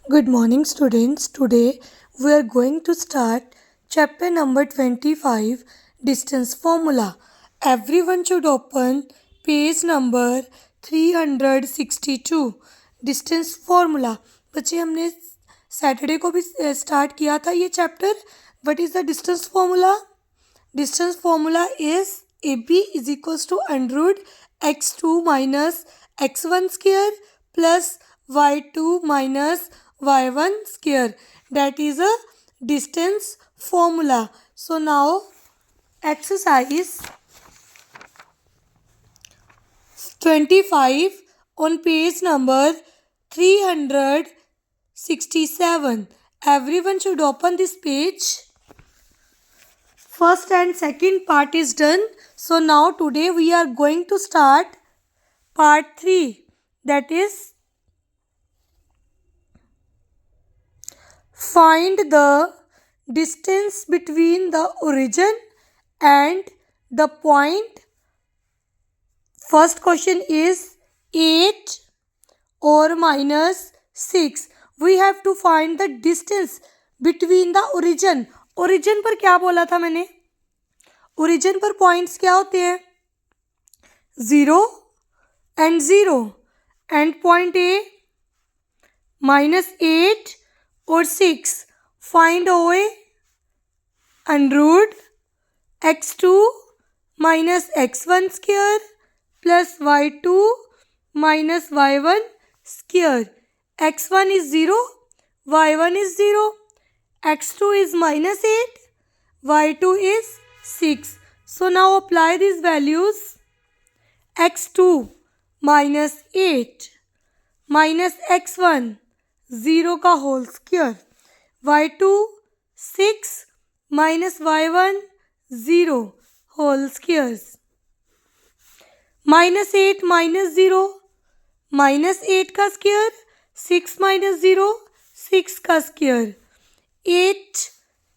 Good morning, students. Today we are going to start chapter number 25 Distance Formula. Everyone should open page number 362 Distance Formula. बच्चे हमने Saturday को भी start किया था ये chapter. What is the distance formula? Distance formula is AB is equals to under root x2 minus x1 square plus y2 minus y1 square. That is a distance formula. So now exercise 25 on page number 367. Everyone should open this page. First and second part is done. So now today we are going to start part 3, that is find the distance between the origin and the point. First question is 8 or minus 6. We have to find the distance between the origin. Origin पर क्या बोला था मैंने? Origin पर points क्या होते हैं? 0 and 0. And point A -8 और 6. Find OA. Under root x2 minus x1 square plus y2 minus y1 square. x1 is 0, y1 is 0. x2 is -8, y2 is 6. So now apply these values. x2 -8 minus x1 0 का whole square, y2 6 minus y1 0 whole square. -8 minus 0 -8 का square, 6 minus 0 6 का square. 8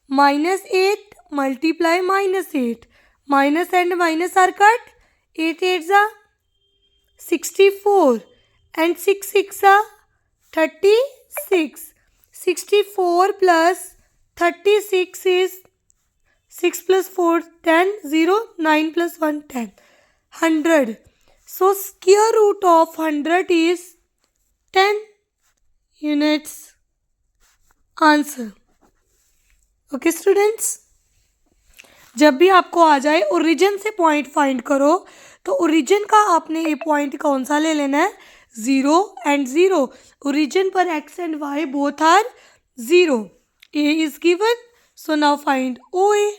minus 8 multiply -8. Minus and minus are cut. 8 8s are 64 and 6 6 are 36. 64 plus 36 is 6 plus 4 10, 0, 9 plus 1 10. 100. So square root of 100 is 10 units. Answer. Okay students, जब भी आपको आ जाए origin से point find करो, तो origin का आपने ये पॉइंट कौन सा ले लेना है? 0 and 0. ओरिजिन पर x and y both are 0. A is given. So now find OA.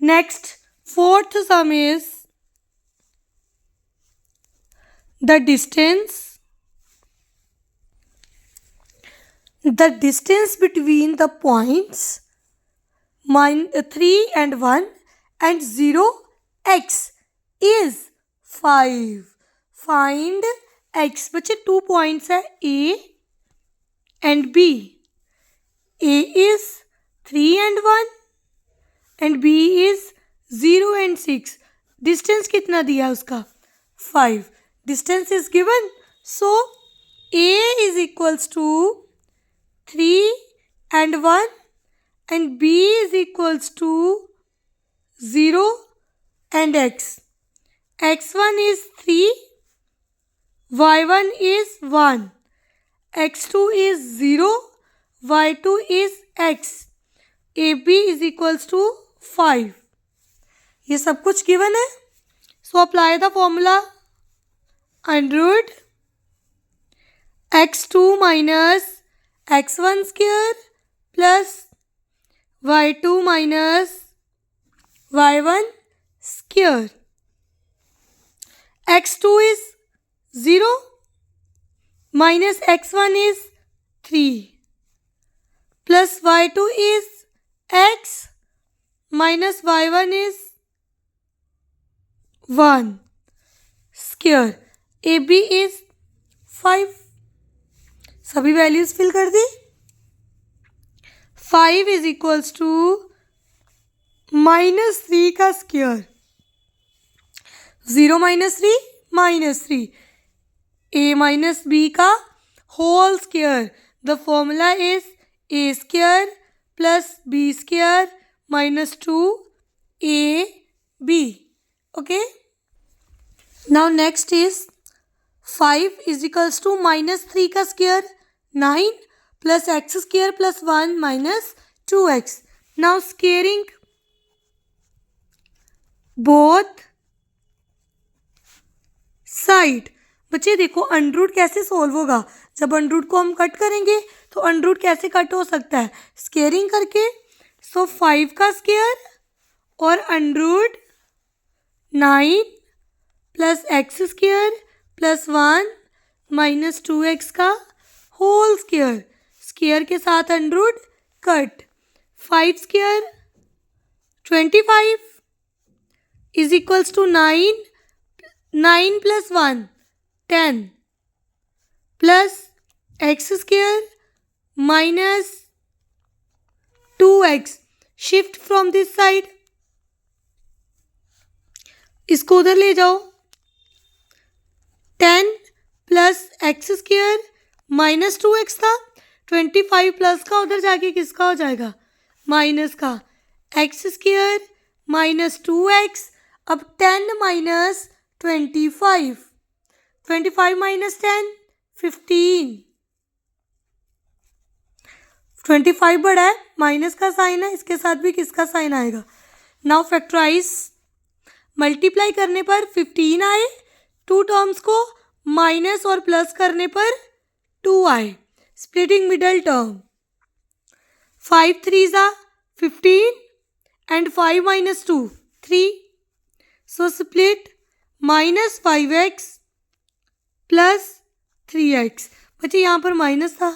Next, fourth sum is the distance between the points 3 and 1 and 0 x is 5. Find x. बच्चे 2 points है A and B. A is 3 and 1 and B is 0 and 6. Distance कितना दिया उसका? 5. Distance is given. So A is equals to 3 and 1 and B is equals to 0 and x. x1 is 3, y1 is 1, x2 is 0, y2 is x. AB is equals to 5. ये सब कुछ given है. So apply the formula. Under root x2 minus x1 square plus y2 minus y1 square. x2 is 0 minus x1 is 3 plus y2 is x minus y1 is 1 square. AB is 5. सभी values fill कर दी. 5 is equals to -3 का square. 0 -3 -3. A minus B का whole square. The formula is a square plus b square minus 2ab. Okay. Now next is 5 is equals to minus 3 का square 9 plus x square plus 1 minus 2x. Now squaring both side. बच्चे देखो under root कैसे solve होगा. जब under root को हम cut करेंगे तो अंडर रूट कैसे कट हो सकता है, स्क्वेयरिंग करके. सो 5 का स्क्वेयर और under root 9 plus x square plus 1 minus 2x का होल स्क्वेयर. स्क्वेयर के साथ under root cut. 5 square 25 is equals to 9 plus 1 10 plus x square minus 2x. Shift from this side. इसको उधर ले जाओ. 10 plus x square minus 2x था. 25 plus का उधर जाके किसका हो जाएगा, माइनस का. X square minus 2x. अब 10 माइनस 25 माइनस 10 15. 25 बड़ा है, माइनस का साइन है, इसके साथ भी किसका साइन आएगा. Now factorise. मल्टीप्लाई करने पर 15 आए, टू टर्म्स को माइनस और प्लस करने पर 2 आए. Splitting middle term. 5 3 ज़ा 15 and 5 minus 2 3. So split minus 5x plus 3x. बच्चे यहाँ पर माइनस था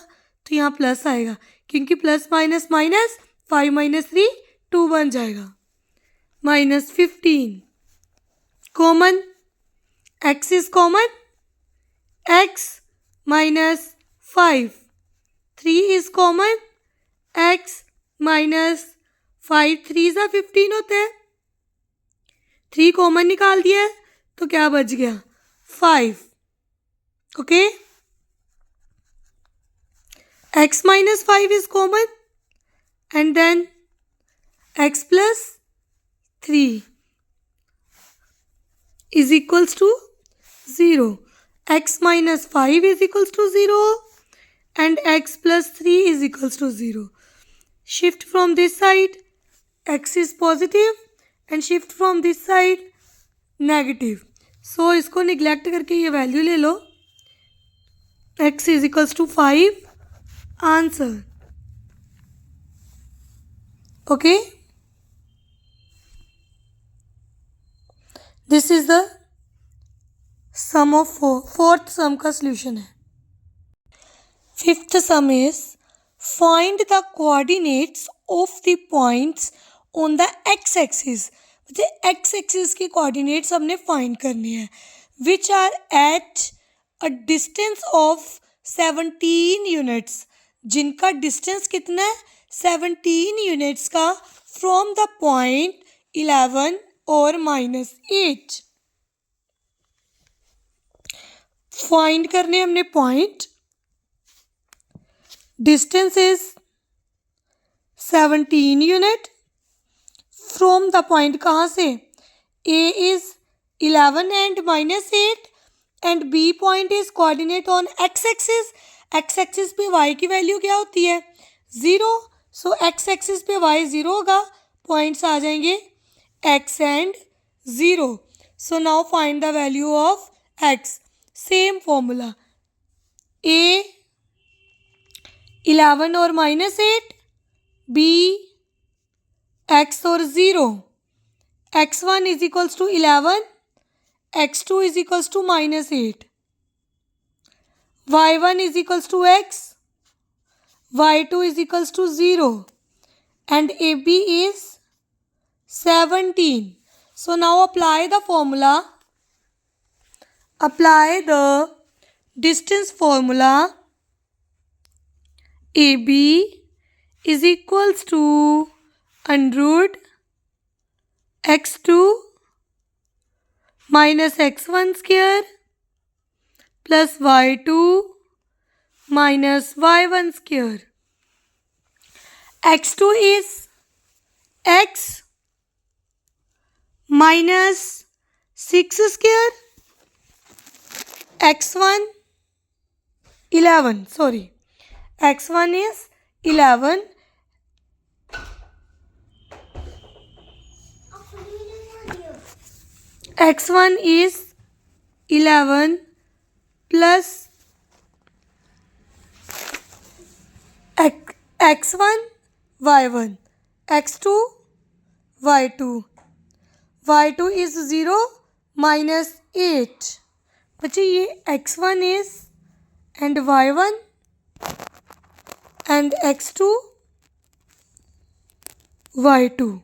तो यहाँ प्लस आएगा, क्योंकि प्लस माइनस माइनस 5 माइनस 3 2 बन जाएगा. Minus 15 common, x is common, x minus 5. 3 is common, x minus 5. 3 ज़ा 15 होते हैं. 3 कॉमन निकाल दिया है तो क्या बच गया, 5. Okay. x minus 5 is common and then x plus 3 is equals to 0. x minus 5 is equals to 0 and x plus 3 is equals to 0. Shift from this side, x is positive and shift from this side negative. So इसको neglect करके ये value ले लो. x is equals to 5. Answer. Okay. This is the sum of fourth sum का solution है. Fifth sum is find the coordinates of the points on the x axis. X axis के coordinates हमने find करने हैं, which are at a distance of 17 units. जिनका distance कितना है, 17 units का, फ्रॉम द पॉइंट 11 और -8. फाइंड करने हमने point. Distance is 17 unit from the point. कहाँ से, A is 11 and -8 and B point is coordinate on x axis. x axis पे y की वैल्यू क्या होती है, 0. सो x एक्सिस पे y 0 होगा. पॉइंट्स आ जाएंगे x and 0. So now find the value of x. Same formula, A 11 और -8, B x और 0. x1 is equals to 11, x2 is equals to -8, y1 is equals to x, y2 is equals to 0 and AB is 17. So now apply the formula. Apply the distance formula. AB is equals to under root x2 minus x1 square plus y2 minus y1 square. x2 is x minus 6 square. x1 11, sorry, x1 is 11. x1 is 11 plus x1 y1, x2 y2, y2 is 0 minus 8. बच्चे ये x1 is and y1 and x2 y2.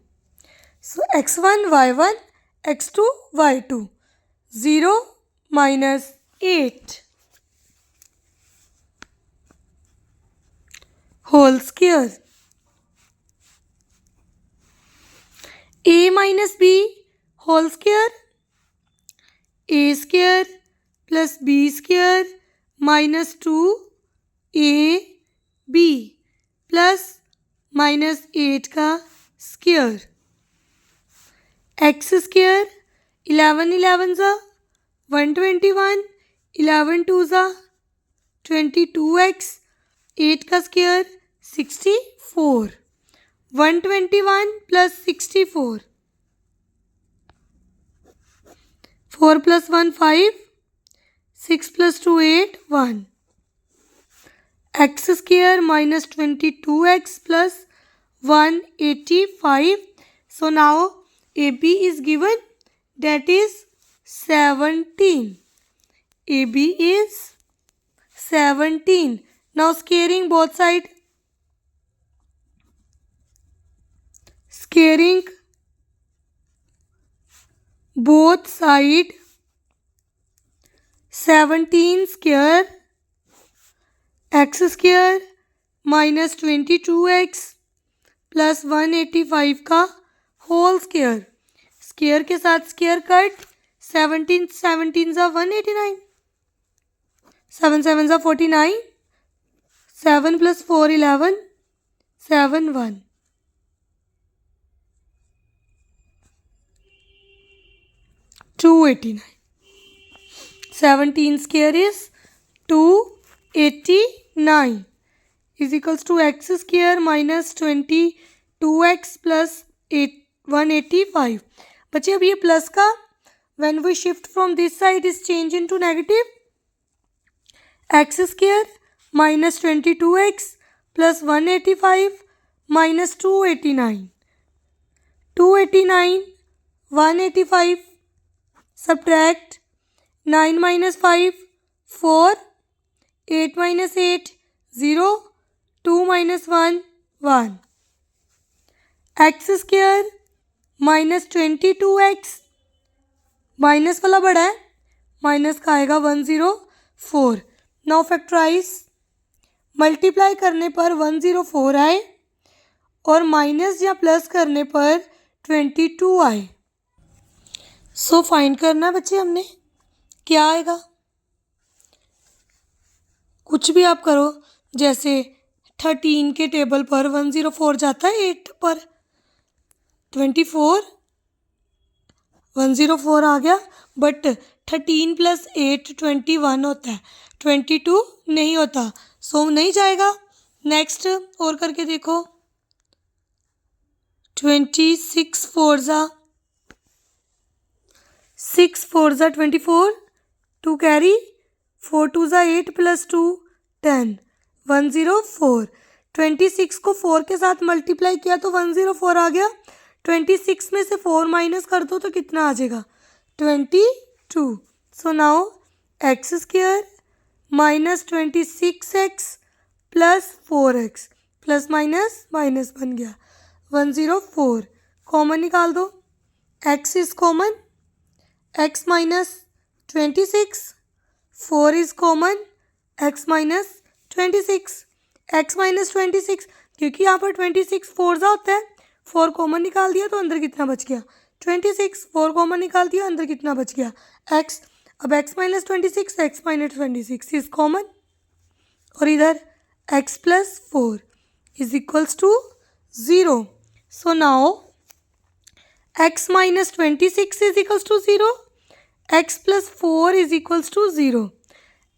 So x1 y1 x2 y2, 0 minus 8 whole square. a minus b whole square, a square plus b square minus 2ab plus minus 8 का square. x square 11 11 ज़ा 121, 11 2 ज़ा 22x, 8 का square 64. 121 plus 64, 4 plus 1 5, 6 plus 2 8 1. x square minus 22x plus 185. So now AB is given, that is 17. AB is 17. Now squaring both sides. Squaring both side, 17 square x square minus 22x plus 185 का whole square. Square के साथ square cut. 17 17 ज़ा 189, 7 7 ज़ा 49, 7 plus 4 11, 7 1. 289. 17 square is 289 is equals to x square minus 22x plus 185. बच्चे अब ये plus का when we shift from this side is change into negative. x square minus 22x plus 185 minus 289. 289, 185, subtract 9 minus 5, 4, 8 minus 8, 0, 2 minus 1, 1. x square minus 22x, minus वाला बड़ा है, minus का आएगा 104. Now factorise, multiply करने पर 104 आए और माइनस या प्लस करने पर 22 आए. सो फाइंड करना बच्चे हमने क्या आएगा. कुछ भी आप करो, जैसे 13 के टेबल पर 104 जाता है 8 पर, 24 104 आ गया. बट 13 प्लस 8 21 होता है, 22 नहीं होता, सो नहीं जाएगा. नेक्स्ट और करके देखो. 26 4 ज़ा 6 4 ज़ा 24, 2 कैरी, 4 2 ज़ा 8 प्लस 2 10, 104. 26 को 4 के साथ मल्टीप्लाई किया तो 104 आ गया. 26 में से 4 माइनस कर दो तो कितना आ जाएगा, 22. So now x square minus 26x plus 4x plus minus minus बन गया 104. कॉमन निकाल दो. x is common, x minus 26, 4 is common, x minus 26, x minus 26, क्योंकि यहाँ पर 26 4 ज़ा होता है. 4 कॉमन निकाल दिया तो अंदर कितना बच गया, 26. 4 कॉमन निकाल दिया, अंदर कितना बच गया, x. अब x minus 26, x minus 26 is common. और इधर x plus 4 is equals to 0. So now x minus 26 is equals to 0, x plus 4 is equals to 0.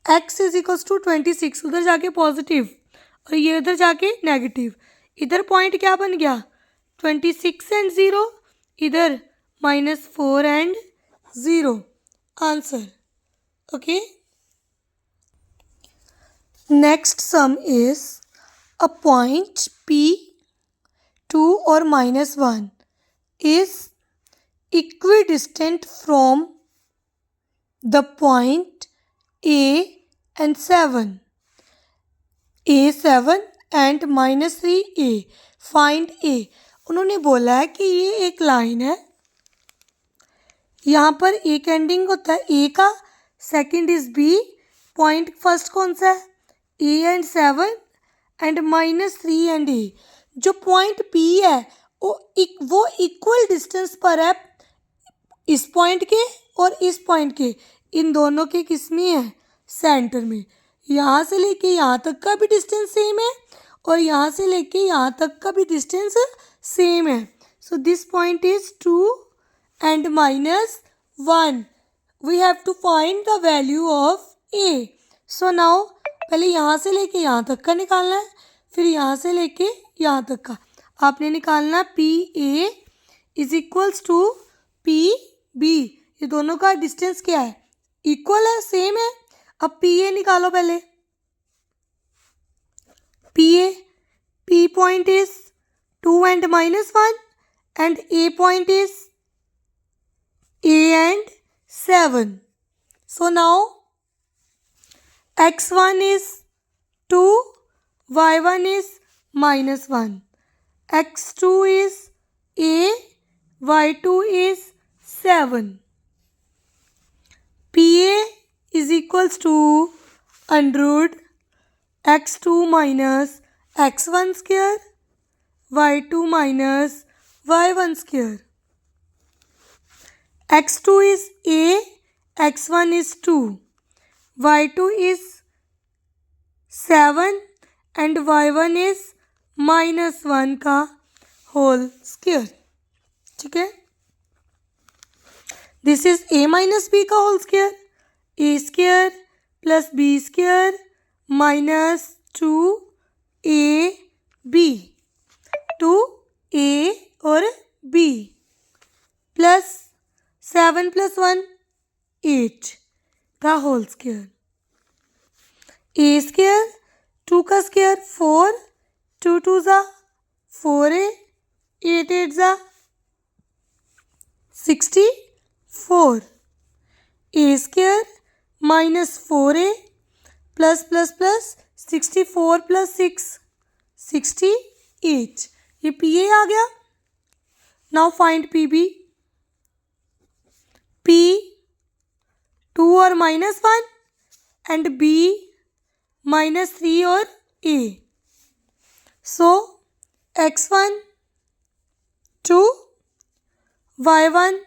x is equals to 26, उधर जाके पॉजिटिव और ये उधर जाके नेगेटिव. इधर पॉइंट क्या बन गया? 26 एंड 0, इधर -4 and 0. Answer. Okay. Next sum is a point P 2 or -1 is equidistant from the point A and 7. A7 and -3A. Find A. उन्होंने बोला है कि ये एक लाइन है, यहाँ पर एक एंडिंग होता है A का, second is B. Point first कौन सा है? A and 7 and -3 and A. जो पॉइंट P है वो इक्वल डिस्टेंस पर है इस पॉइंट के और इस पॉइंट के, इन दोनों के किस में है? सेंटर में. यहाँ से लेके यहाँ तक का भी डिस्टेंस सेम है और यहाँ से लेके यहाँ तक का भी डिस्टेंस सेम है. So this point is 2 and -1. We have to find the value of A. So now पहले यहाँ से लेके यहाँ तक का निकालना है, फिर यहाँ से लेके यहाँ तक का आपने निकालना. PA is equals to PB. ये दोनों का डिस्टेंस क्या है? इक्वल है, सेम है. अब PA निकालो पहले. P point is 2 and -1 and A point is A and 7. So now x1 is 2, y1 is -1. x2 is A, y2 is 7. PA is equals to √ x2 minus x1 square, y2 minus y1 square. x2 is A, x1 is 2. y2 is 7 and y1 is -1 का whole square. ठीक है. This is A minus B का whole square. A square plus B square -2AB. 2A और B plus 7 + 1 8 का whole square. A square 2 का square 4, 2 2 ज़ा 4A, 8 8 ज़ा 64. A square -4A plus plus plus 64 + 6 68. ये PA आ गया. Now find PB. P 2 और -1 and B -3 और A. So x1 2, y1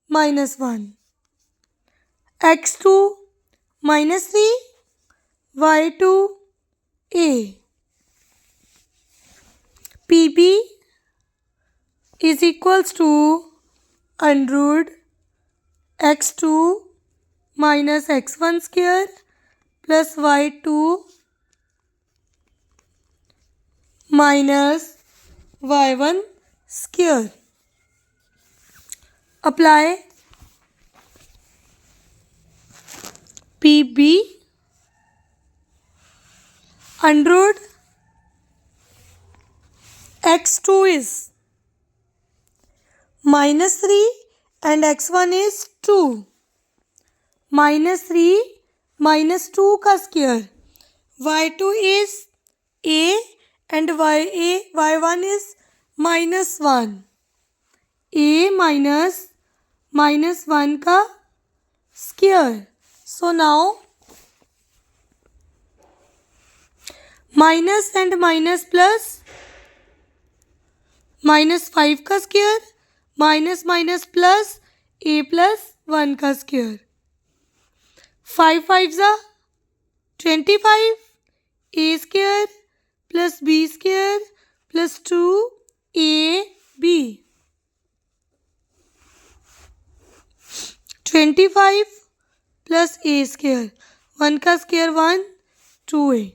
-1, x2 -3, y2 A. PB is equals to √ x2 minus x1 square plus y2 minus y1 square. Apply PB √ x2 is -3 and x1 is 2. -3 -2 का square. y2 is A and y1 is -1. A minus -1 का square. So now minus and minus plus -5 का square minus minus plus A + 1 का square. 5 5 ज़ा 25, a square plus b square plus 2ab. 25 plus a square, 1 का square 1, 2a.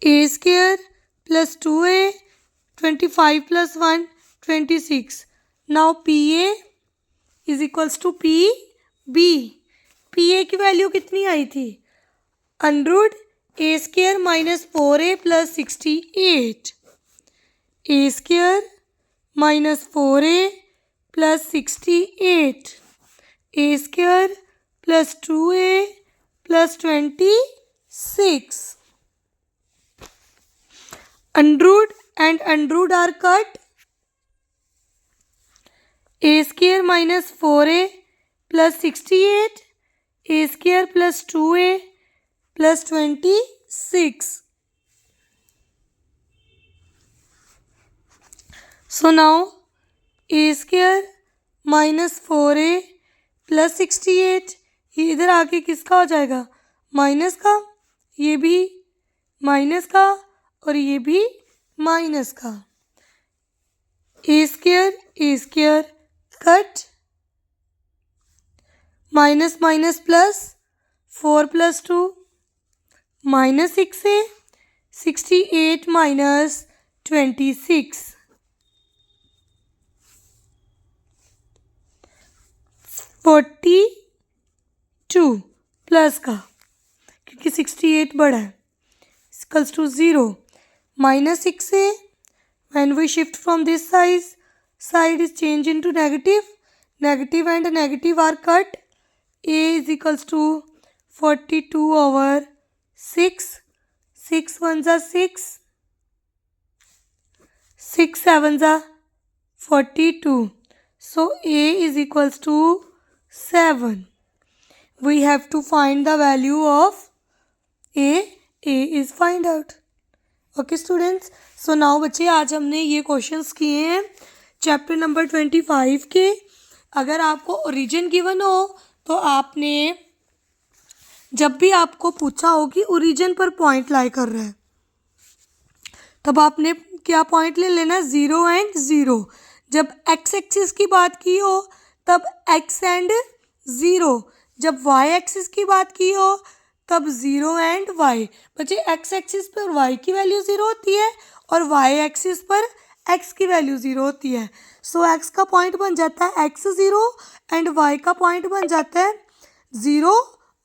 a square plus 2a, 25 plus 1, 26. Now pa is equals to pb. pa की value कितनी आई थी? Under a square minus 4a plus 68. a square minus 4a plus 68. a square plus 2a plus 26. Under and under are cut. a square minus 4a plus 68. a square plus 2a plus 26. So now a square minus 4a plus 68, ये इधर आके किसका हो जाएगा? Minus का, ये भी minus का और ये भी माइनस का. a square cut, minus minus plus, 4 plus 2 minus 6a, 68 minus 26. 42 plus का, क्योंकि 68 बड़ा है, equals to 0. minus 6a, when we shift from this side is changed into negative. Negative and negative are cut. a is equals to 42 over 6. 6 ones are 6. 6 sevens are 42. So a is equals to 7. We have to find the value of a. a is find out. Okay students, so now बच्चे आज हमने ये questions किए हैं chapter number 25 के. अगर आपको origin given हो तो आपने जब भी आपको पूछा हो कि ओरिजिन पर पॉइंट लाई कर रहा है, तब आपने क्या पॉइंट ले लेना? 0 एंड 0. जब एक्स एक्सिस की बात की हो तब एक्स एंड 0. जब वाई एक्सिस की बात की हो तब 0 एंड वाई. बच्चे एक्स एक्सिस पर वाई की वैल्यू 0 होती है और वाई एक्सिस पर एक्स की वैल्यू 0 होती है. सो एक्स का पॉइंट बन जाता है x 0 एंड वाई का पॉइंट बन जाता है 0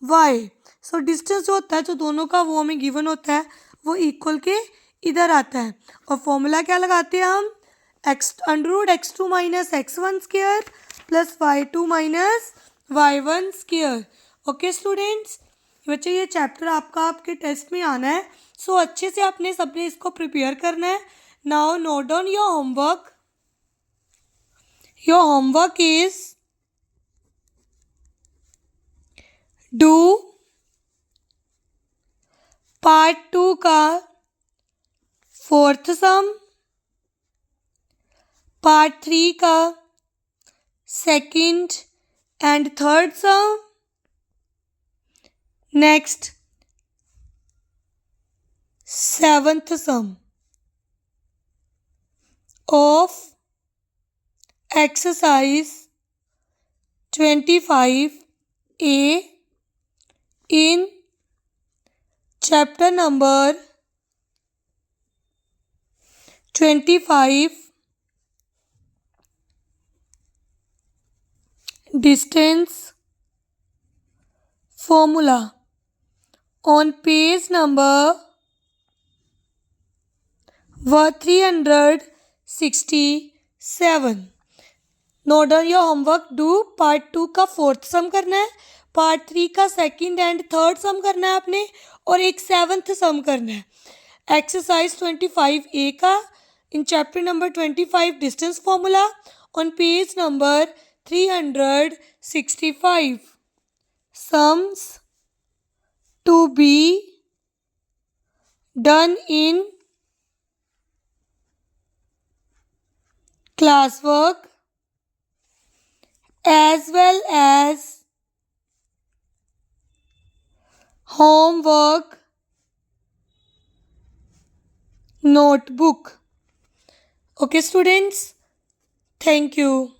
वाई. सो डिस्टेंस जो होता है, जो दोनों का वो हमें गिवन होता है, वो इक्वल के इधर आता है. और फॉर्मूला क्या लगाते हैं हम? x2 minus x1 square plus y2 minus y1 square. Okay students, बच्चे ये चैप्टर आपके टेस्ट में आना है, सो अच्छे से आपने सबने इसको प्रिपेयर करना है. Now note down your homework. Your homework is do part 2 का 4th सम, पार्ट 3 का 2nd and 3rd सम. Next 7th sum of exercise 25A in chapter number 25 distance formula on page number 367. Note down your homework. Do part 2 का 4th सम करना है, part 3 का 2nd and 3rd सम करना है आपने, और एक 7th सम करना है. एक्सरसाइज 25A का in chapter number 25 distance formula on page number 365. Sums to be done in classwork as well as homework notebook. Okay, students, thank you.